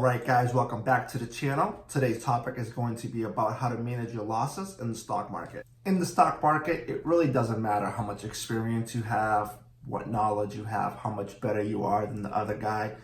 Alright guys, welcome back to the channel. Today's topic is going to be about how to manage your losses in the stock market. In the stock market, it really doesn't matter how much experience you have, what knowledge you have, how much better you are than the other guy.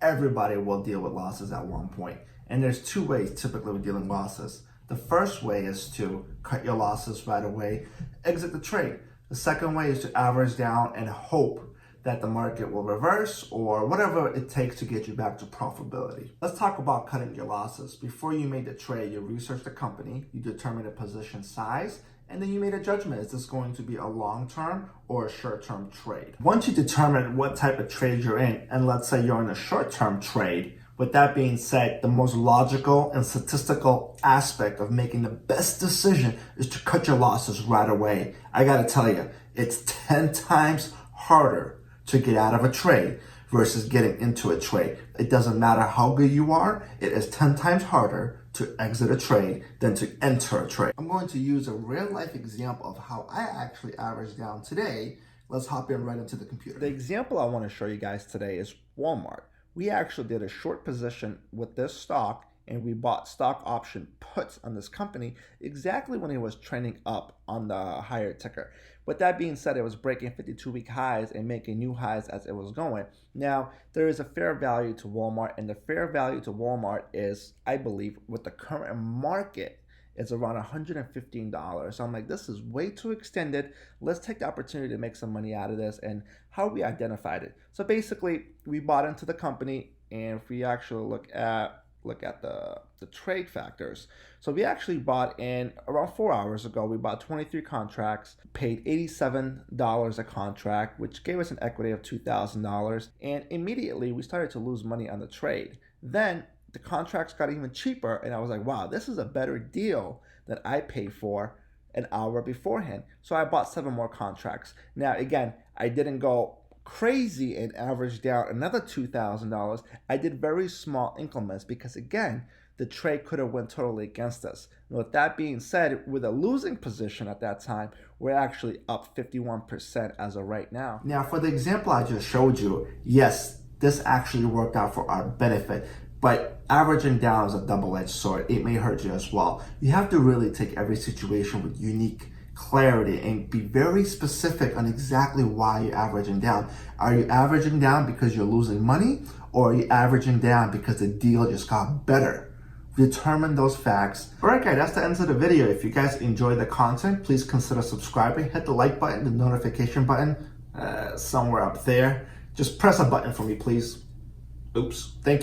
Everybody will deal with losses at one point. And there's two ways typically with dealing with losses. The first way is to cut your losses right away, exit the trade. The second way is to average down and hope that the market will reverse or whatever it takes to get you back to profitability. Let's talk about cutting your losses. Before you made the trade, you researched the company, you determined the position size, and then you made a judgment. Is this going to be a long-term or a short-term trade? Once you determine what type of trade you're in, and let's say you're in a short-term trade, with that being said, the most logical and statistical aspect of making the best decision is to cut your losses right away. I gotta tell you, it's 10 times harder to get out of a trade versus getting into a trade. It doesn't matter how good you are, it is 10 times harder to exit a trade than to enter a trade. I'm going to use a real life example of how I actually averaged down today. Let's hop in right into the computer. The example I want to show you guys today is Walmart. We actually did a short position with this stock and we bought stock option puts on this company exactly when it was trending up on the higher ticker. With that being said, it was breaking 52-week highs and making new highs as it was going. Now, there is a fair value to Walmart, and the fair value to Walmart is, I believe, with the current market, it's around $115. So I'm like, this is way too extended. Let's take the opportunity to make some money out of this. And how we identified it. So basically, we bought into the company, and if we actually look at the trade factors. So we actually bought in around 4 hours ago. We bought 23 contracts, paid $87 a contract, which gave us an equity of $2,000. And immediately we started to lose money on the trade. Then the contracts got even cheaper, and I was like, wow, this is a better deal than I paid for an hour beforehand. So I bought 7 more contracts. Now, again, I didn't go crazy and averaged down another $2,000. I did very small increments because, again, the trade could have went totally against us. And with that being said, with a losing position at that time, we're actually up 51% as of right now. Now, for the example I just showed you, yes, this actually worked out for our benefit, but averaging down is a double-edged sword. It may hurt you as well. You have to really take every situation with unique clarity and be very specific on exactly why you're averaging down. Are you averaging down because you're losing money, or are you averaging down because the deal just got better? Determine those facts. Alright guys, that's the end of the video. If you guys enjoy the content, please consider subscribing. Hit the like button, the notification button, somewhere up there. Just press a button for me, please. Oops. Thank you.